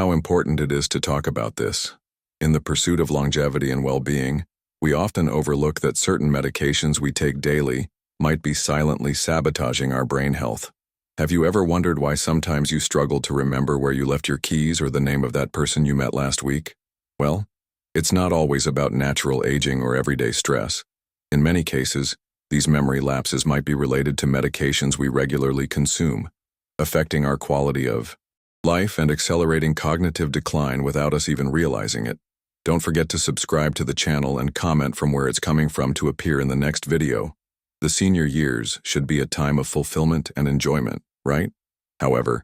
how important it is to talk about this. In the pursuit of longevity and well-being, we often overlook that certain medications we take daily might be silently sabotaging our brain health. Have you ever wondered why sometimes you struggle to remember where you left your keys or the name of that person you met last week? Well, it's not always about natural aging or everyday stress. In many cases, these memory lapses might be related to medications we regularly consume, affecting our quality of life and accelerating cognitive decline without us even realizing it. Don't forget to subscribe to the channel and comment from where it's coming from to appear in the next video. The senior years should be a time of fulfillment and enjoyment, right? However,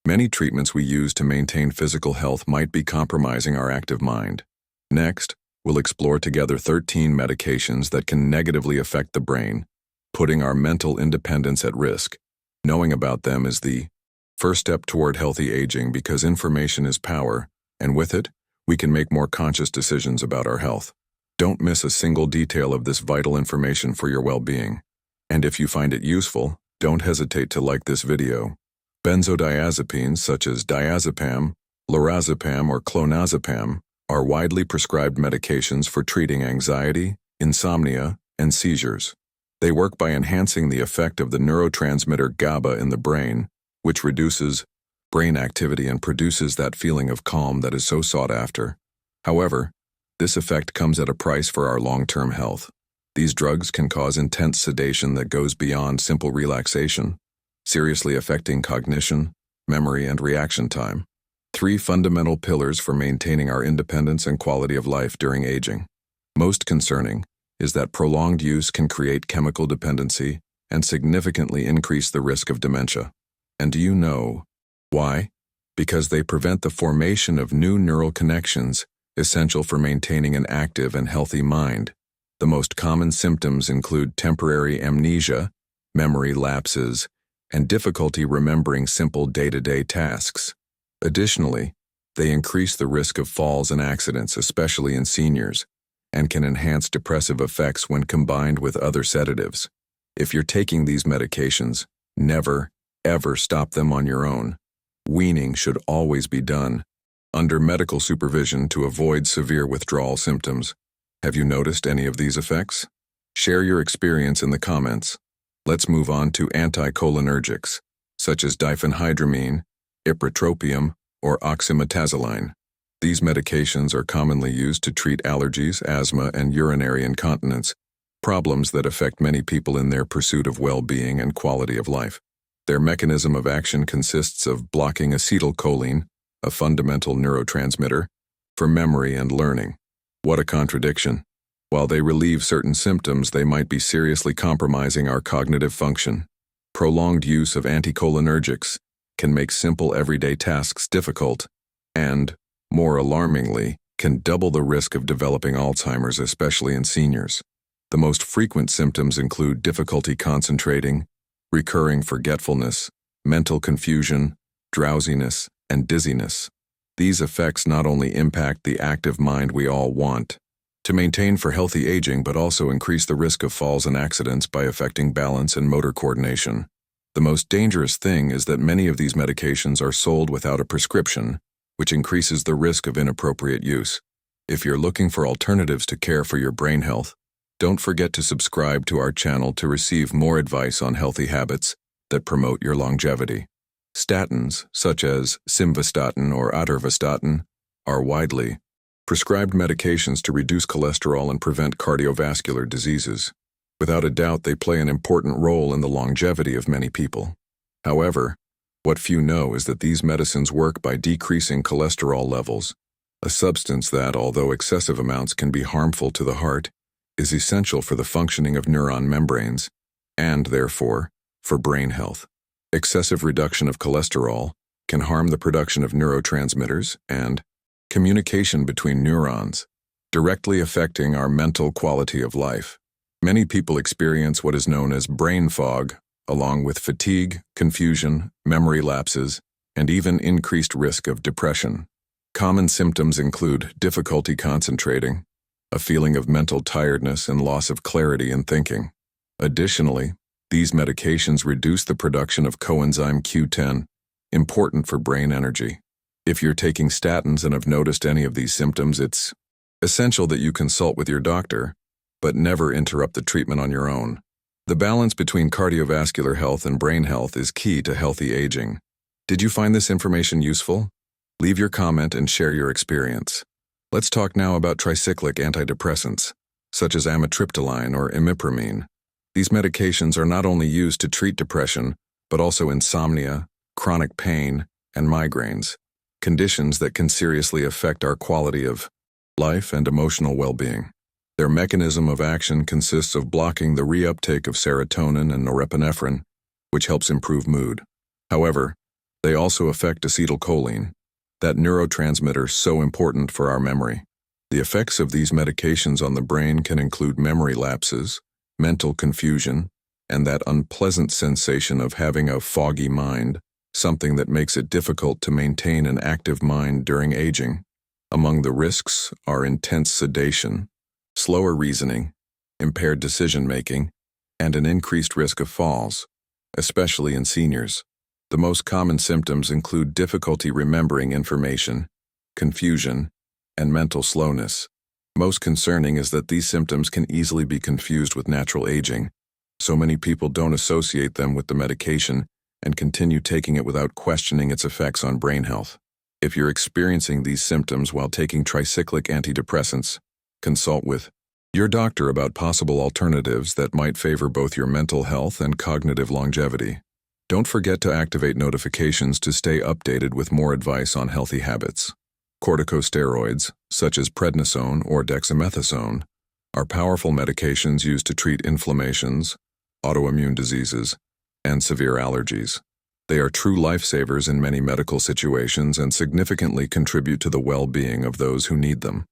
many treatments we use to maintain physical health might be compromising our active mind. Next, we'll explore together 13 medications that can negatively affect the brain, putting our mental independence at risk. Knowing about them is the first step toward healthy aging because information is power, and with it, we can make more conscious decisions about our health. Don't miss a single detail of this vital information for your well-being. And if you find it useful, don't hesitate to like this video. Benzodiazepines such as diazepam, lorazepam, or clonazepam are widely prescribed medications for treating anxiety, insomnia, and seizures. They work by enhancing the effect of the neurotransmitter GABA in the brain, which reduces brain activity and produces that feeling of calm that is so sought after. However, this effect comes at a price for our long-term health. These drugs can cause intense sedation that goes beyond simple relaxation, seriously affecting cognition, memory, and reaction time. 3 fundamental pillars for maintaining our independence and quality of life during aging. Most concerning is that prolonged use can create chemical dependency and significantly increase the risk of dementia. And do you know why? Because they prevent the formation of new neural connections essential for maintaining an active and healthy mind. The most common symptoms include temporary amnesia, memory lapses, and difficulty remembering simple day-to-day tasks. Additionally, they increase the risk of falls and accidents, especially in seniors, and can enhance depressive effects when combined with other sedatives. If you're taking these medications, never, ever stop them on your own. Weaning should always be done under medical supervision to avoid severe withdrawal symptoms. Have you noticed any of these effects? Share your experience in the comments. Let's move on to anticholinergics, such as diphenhydramine, ipratropium, or oxymetazoline. These medications are commonly used to treat allergies, asthma, and urinary incontinence, problems that affect many people in their pursuit of well-being and quality of life. Their mechanism of action consists of blocking acetylcholine, a fundamental neurotransmitter, for memory and learning. What a contradiction. While they relieve certain symptoms, they might be seriously compromising our cognitive function. Prolonged use of anticholinergics can make simple everyday tasks difficult and, more alarmingly, can double the risk of developing Alzheimer's, especially in seniors. The most frequent symptoms include difficulty concentrating, recurring forgetfulness, mental confusion, drowsiness, and dizziness. These effects not only impact the active mind we all want to maintain for healthy aging, but also increase the risk of falls and accidents by affecting balance and motor coordination. The most dangerous thing is that many of these medications are sold without a prescription, which increases the risk of inappropriate use. If you're looking for alternatives to care for your brain health, don't forget to subscribe to our channel to receive more advice on healthy habits that promote your longevity. Statins, such as simvastatin or atorvastatin, are widely prescribed medications to reduce cholesterol and prevent cardiovascular diseases. Without a doubt, they play an important role in the longevity of many people. However, what few know is that these medicines work by decreasing cholesterol levels, a substance that, although excessive amounts can be harmful to the heart, is essential for the functioning of neuron membranes and, therefore, for brain health. Excessive reduction of cholesterol can harm the production of neurotransmitters and communication between neurons, directly affecting our mental quality of life. Many people experience what is known as brain fog, along with fatigue, confusion, memory lapses, and even increased risk of depression. Common symptoms include difficulty concentrating, a feeling of mental tiredness and loss of clarity in thinking. Additionally, these medications reduce the production of coenzyme Q10, important for brain energy. If you're taking statins and have noticed any of these symptoms, it's essential that you consult with your doctor, but never interrupt the treatment on your own. The balance between cardiovascular health and brain health is key to healthy aging. Did you find this information useful? Leave your comment and share your experience. Let's talk now about tricyclic antidepressants, such as amitriptyline or imipramine. These medications are not only used to treat depression, but also insomnia, chronic pain, and migraines, conditions that can seriously affect our quality of life and emotional well-being. Their mechanism of action consists of blocking the reuptake of serotonin and norepinephrine, which helps improve mood. However, they also affect acetylcholine, that neurotransmitter so important for our memory. The effects of these medications on the brain can include memory lapses, mental confusion, and that unpleasant sensation of having a foggy mind, something that makes it difficult to maintain an active mind during aging. Among the risks are intense sedation, slower reasoning, impaired decision-making, and an increased risk of falls, especially in seniors. The most common symptoms include difficulty remembering information, confusion, and mental slowness. Most concerning is that these symptoms can easily be confused with natural aging. So many people don't associate them with the medication and continue taking it without questioning its effects on brain health. If you're experiencing these symptoms while taking tricyclic antidepressants, consult with your doctor about possible alternatives that might favor both your mental health and cognitive longevity. Don't forget to activate notifications to stay updated with more advice on healthy habits. Corticosteroids, such as prednisone or dexamethasone, are powerful medications used to treat inflammations, autoimmune diseases, and severe allergies. They are true lifesavers in many medical situations and significantly contribute to the well-being of those who need them.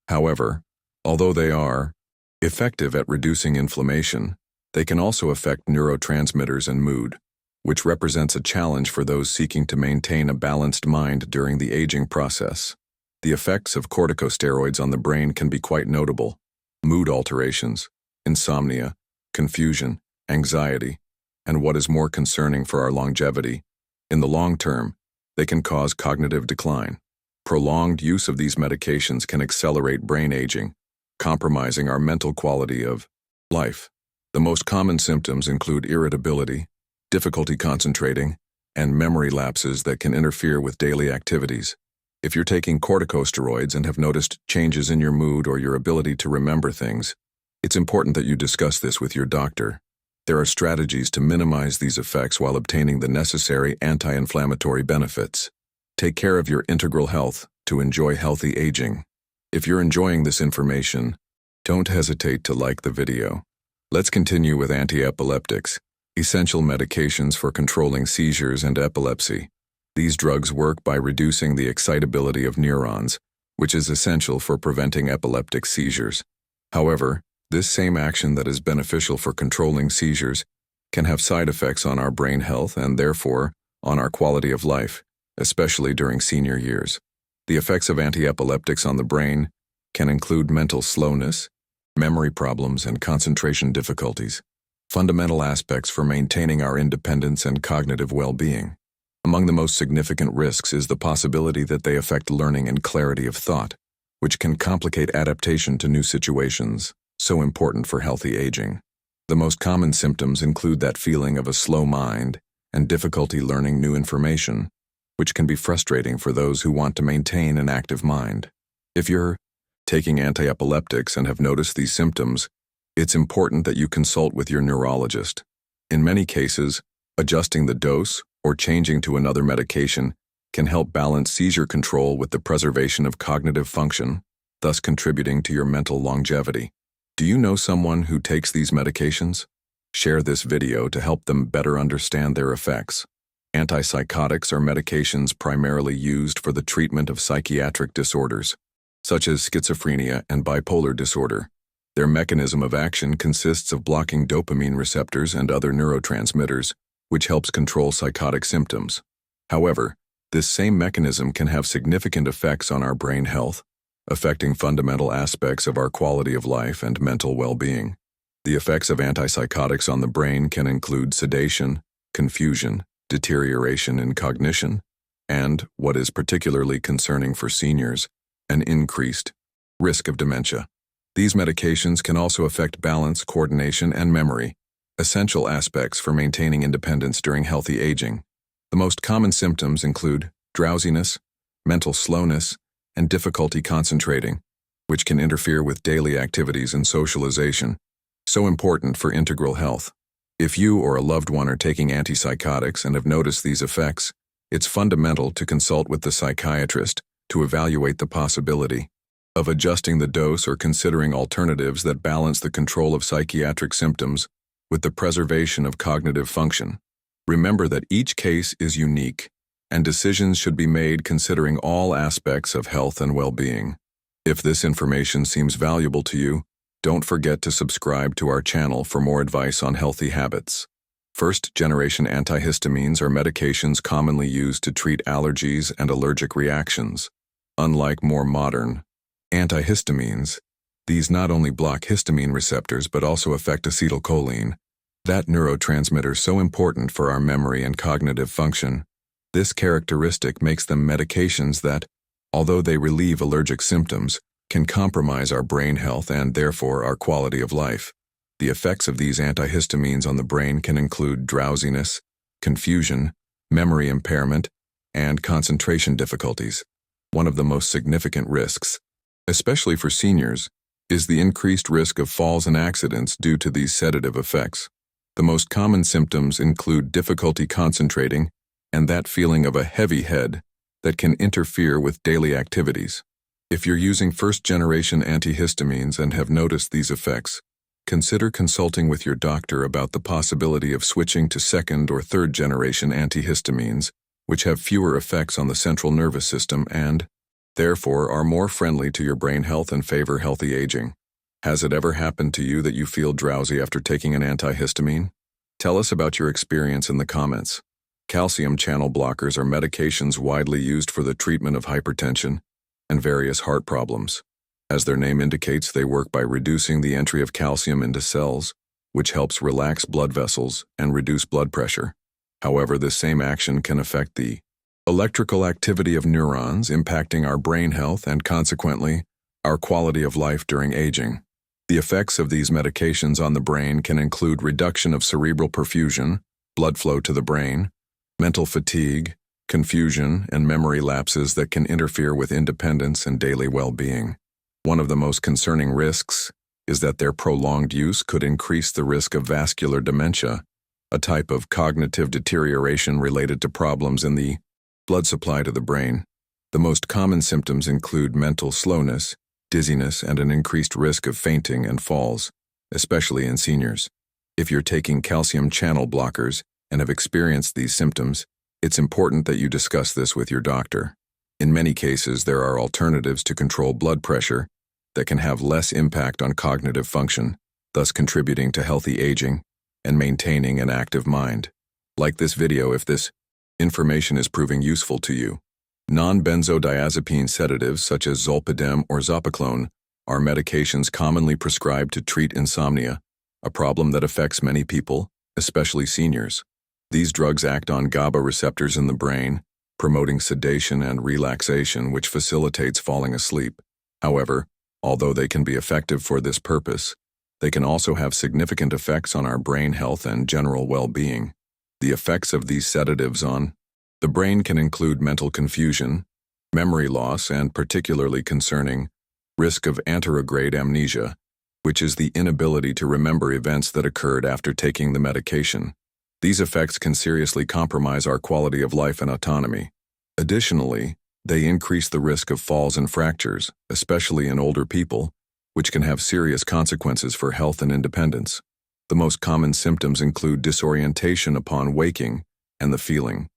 However, although they are effective at reducing inflammation, they can also affect neurotransmitters and mood, which represents a challenge for those seeking to maintain a balanced mind during the aging process. The effects of corticosteroids on the brain can be quite notable. Mood alterations, insomnia, confusion, anxiety, and what is more concerning for our longevity, in the long term, they can cause cognitive decline. Prolonged use of these medications can accelerate brain aging, compromising our mental quality of life. The most common symptoms include irritability, difficulty concentrating, and memory lapses that can interfere with daily activities. If you're taking corticosteroids and have noticed changes in your mood or your ability to remember things, it's important that you discuss this with your doctor. There are strategies to minimize these effects while obtaining the necessary anti-inflammatory benefits. Take care of your integral health to enjoy healthy aging. If you're enjoying this information, don't hesitate to like the video. Let's continue with antiepileptics, essential medications for controlling seizures and epilepsy. These drugs work by reducing the excitability of neurons, which is essential for preventing epileptic seizures. However, this same action that is beneficial for controlling seizures can have side effects on our brain health and therefore on our quality of life, especially during senior years. The effects of antiepileptics on the brain can include mental slowness, memory problems, and concentration difficulties, fundamental aspects for maintaining our independence and cognitive well-being. Among the most significant risks is the possibility that they affect learning and clarity of thought, which can complicate adaptation to new situations, so important for healthy aging. The most common symptoms include that feeling of a slow mind and difficulty learning new information, which can be frustrating for those who want to maintain an active mind. If you're taking antiepileptics and have noticed these symptoms, it's important that you consult with your neurologist. In many cases, adjusting the dose or changing to another medication can help balance seizure control with the preservation of cognitive function, thus contributing to your mental longevity. Do you know someone who takes these medications? Share this video to help them better understand their effects. Antipsychotics are medications primarily used for the treatment of psychiatric disorders, such as schizophrenia and bipolar disorder. Their mechanism of action consists of blocking dopamine receptors and other neurotransmitters, which helps control psychotic symptoms. However, this same mechanism can have significant effects on our brain health, affecting fundamental aspects of our quality of life and mental well-being. The effects of antipsychotics on the brain can include sedation, confusion, deterioration in cognition, and, what is particularly concerning for seniors, an increased risk of dementia. These medications can also affect balance, coordination, and memory, essential aspects for maintaining independence during healthy aging. The most common symptoms include drowsiness, mental slowness, and difficulty concentrating, which can interfere with daily activities and socialization, so important for integral health. If you or a loved one are taking antipsychotics and have noticed these effects, it's fundamental to consult with the psychiatrist to evaluate the possibility of adjusting the dose or considering alternatives that balance the control of psychiatric symptoms with the preservation of cognitive function. Remember that each case is unique, and decisions should be made considering all aspects of health and well-being. If this information seems valuable to you, don't forget to subscribe to our channel for more advice on healthy habits. First-generation antihistamines are medications commonly used to treat allergies and allergic reactions. Unlike more modern antihistamines, these not only block histamine receptors but also affect acetylcholine, that neurotransmitter so important for our memory and cognitive function. This characteristic makes them medications that, although they relieve allergic symptoms, can compromise our brain health and therefore our quality of life. The effects of these antihistamines on the brain can include drowsiness, confusion, memory impairment, and concentration difficulties. One of the most significant risks, especially for seniors, is the increased risk of falls and accidents due to these sedative effects. The most common symptoms include difficulty concentrating and that feeling of a heavy head that can interfere with daily activities. If you're using first-generation antihistamines and have noticed these effects, consider consulting with your doctor about the possibility of switching to second- or third-generation antihistamines, which have fewer effects on the central nervous system and, therefore, are more friendly to your brain health and favor healthy aging. Has it ever happened to you that you feel drowsy after taking an antihistamine? Tell us about your experience in the comments. Calcium channel blockers are medications widely used for the treatment of hypertension and various heart problems. As their name indicates, they work by reducing the entry of calcium into cells, which helps relax blood vessels and reduce blood pressure. However, this same action can affect the electrical activity of neurons, impacting our brain health and, consequently, our quality of life during aging. The effects of these medications on the brain can include reduction of cerebral perfusion, blood flow to the brain, mental fatigue, confusion, and memory lapses that can interfere with independence and daily well-being. One of the most concerning risks is that their prolonged use could increase the risk of vascular dementia, a type of cognitive deterioration related to problems in the blood supply to the brain. The most common symptoms include mental slowness, dizziness, and an increased risk of fainting and falls, especially in seniors. If you're taking calcium channel blockers and have experienced these symptoms, it's important that you discuss this with your doctor. In many cases, there are alternatives to control blood pressure that can have less impact on cognitive function, thus contributing to healthy aging and maintaining an active mind. Like this video if this information is proving useful to you. Non-benzodiazepine sedatives such as zolpidem or zopiclone are medications commonly prescribed to treat insomnia, a problem that affects many people, especially seniors. These drugs act on GABA receptors in the brain, promoting sedation and relaxation, which facilitates falling asleep. However, although they can be effective for this purpose, they can also have significant effects on our brain health and general well-being. The effects of these sedatives on the brain can include mental confusion, memory loss, and particularly concerning risk of anterograde amnesia, which is the inability to remember events that occurred after taking the medication. These effects can seriously compromise our quality of life and autonomy. Additionally, they increase the risk of falls and fractures, especially in older people, which can have serious consequences for health and independence. The most common symptoms include disorientation upon waking and the feeling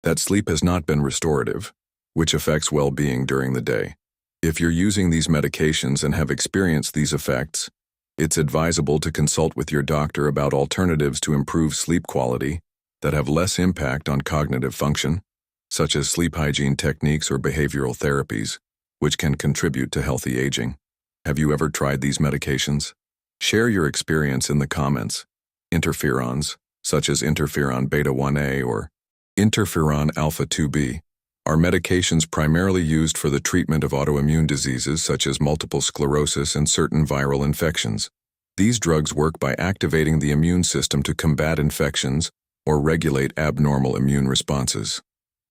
that sleep has not been restorative, which affects well-being during the day. If you're using these medications and have experienced these effects, it's advisable to consult with your doctor about alternatives to improve sleep quality that have less impact on cognitive function, such as sleep hygiene techniques or behavioral therapies, which can contribute to healthy aging. Have you ever tried these medications? Share your experience in the comments. Interferons, such as interferon beta-1a or interferon alpha-2b, are medications primarily used for the treatment of autoimmune diseases such as multiple sclerosis and certain viral infections. These drugs work by activating the immune system to combat infections or regulate abnormal immune responses.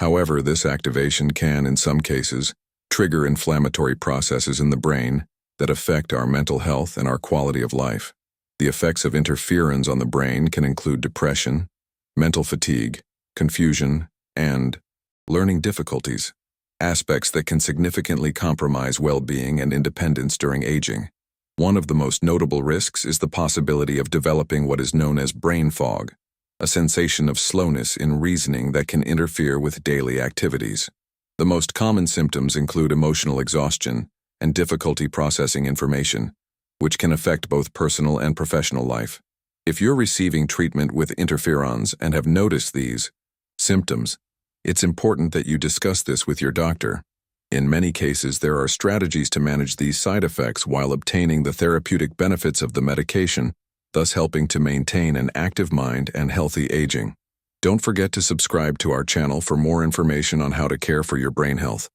However, this activation can, in some cases, trigger inflammatory processes in the brain that affect our mental health and our quality of life. The effects of interferons on the brain can include depression, mental fatigue, confusion, and learning difficulties, aspects that can significantly compromise well-being and independence during aging. One of the most notable risks is the possibility of developing what is known as brain fog, a sensation of slowness in reasoning that can interfere with daily activities. The most common symptoms include emotional exhaustion and difficulty processing information, which can affect both personal and professional life. If you're receiving treatment with interferons and have noticed these symptoms, it's important that you discuss this with your doctor. In many cases, there are strategies to manage these side effects while obtaining the therapeutic benefits of the medication, thus helping to maintain an active mind and healthy aging. Don't forget to subscribe to our channel for more information on how to care for your brain health.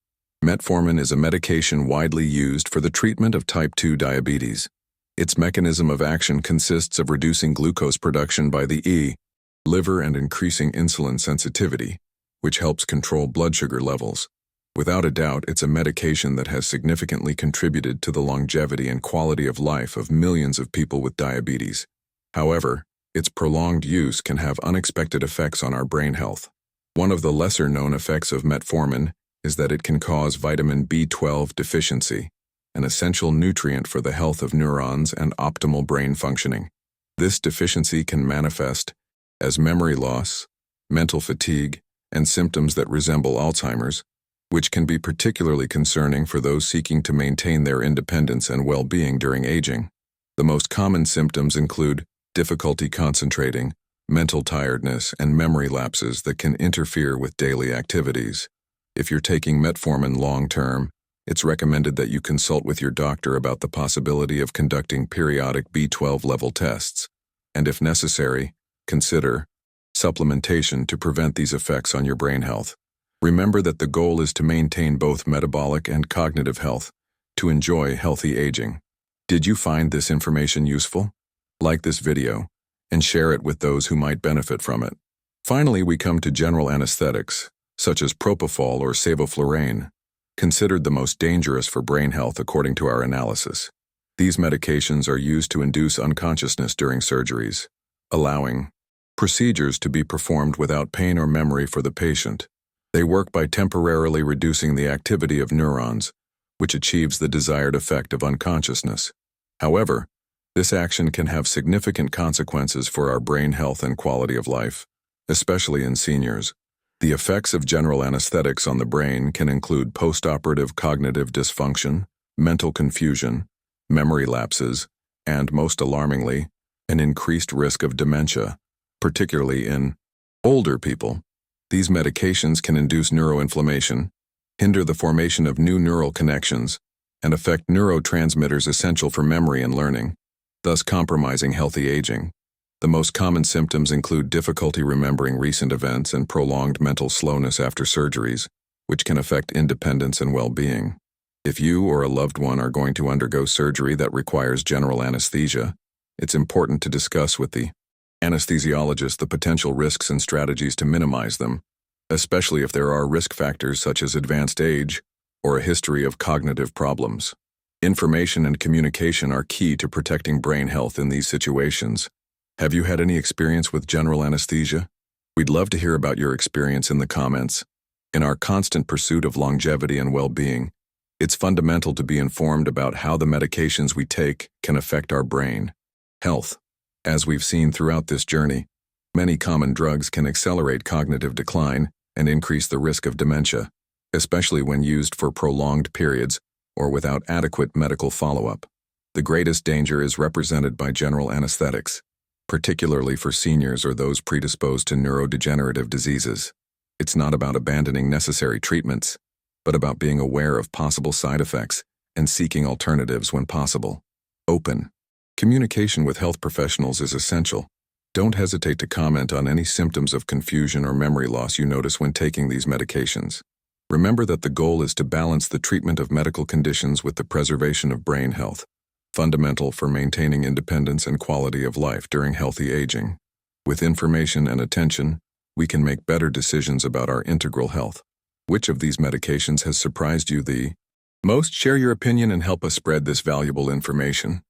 Metformin is a medication widely used for the treatment of type 2 diabetes. Its mechanism of action consists of reducing glucose production by the liver and increasing insulin sensitivity, which helps control blood sugar levels. Without a doubt, it's a medication that has significantly contributed to the longevity and quality of life of millions of people with diabetes. However, its prolonged use can have unexpected effects on our brain health. One of the lesser-known effects of metformin is that it can cause vitamin B12 deficiency, an essential nutrient for the health of neurons and optimal brain functioning. This deficiency can manifest as memory loss, mental fatigue, and symptoms that resemble Alzheimer's, which can be particularly concerning for those seeking to maintain their independence and well-being during aging. The most common symptoms include difficulty concentrating, mental tiredness, and memory lapses that can interfere with daily activities. If you're taking metformin long-term, it's recommended that you consult with your doctor about the possibility of conducting periodic B12 level tests, and if necessary, consider supplementation to prevent these effects on your brain health. Remember that the goal is to maintain both metabolic and cognitive health to enjoy healthy aging. Did you find this information useful? Like this video and share it with those who might benefit from it. Finally, we come to general anesthetics, such as propofol or sevoflurane, considered the most dangerous for brain health according to our analysis. These medications are used to induce unconsciousness during surgeries, allowing procedures to be performed without pain or memory for the patient. They work by temporarily reducing the activity of neurons, which achieves the desired effect of unconsciousness. However, this action can have significant consequences for our brain health and quality of life, especially in seniors. The effects of general anesthetics on the brain can include postoperative cognitive dysfunction, mental confusion, memory lapses, and, most alarmingly, an increased risk of dementia, particularly in older people. These medications can induce neuroinflammation, hinder the formation of new neural connections, and affect neurotransmitters essential for memory and learning, thus compromising healthy aging. The most common symptoms include difficulty remembering recent events and prolonged mental slowness after surgeries, which can affect independence and well-being. If you or a loved one are going to undergo surgery that requires general anesthesia, it's important to discuss with the anesthesiologist the potential risks and strategies to minimize them, especially if there are risk factors such as advanced age or a history of cognitive problems. Information and communication are key to protecting brain health in these situations. Have you had any experience with general anesthesia? We'd love to hear about your experience in the comments. In our constant pursuit of longevity and well-being, it's fundamental to be informed about how the medications we take can affect our brain health. As we've seen throughout this journey, many common drugs can accelerate cognitive decline and increase the risk of dementia, especially when used for prolonged periods or without adequate medical follow-up. The greatest danger is represented by general anesthetics, particularly for seniors or those predisposed to neurodegenerative diseases. It's not about abandoning necessary treatments, but about being aware of possible side effects and seeking alternatives when possible. Open communication with health professionals is essential. Don't hesitate to comment on any symptoms of confusion or memory loss you notice when taking these medications. Remember that the goal is to balance the treatment of medical conditions with the preservation of brain health, fundamental for maintaining independence and quality of life during healthy aging. With information and attention, we can make better decisions about our integral health. Which of these medications has surprised you the most? Share your opinion and help us spread this valuable information.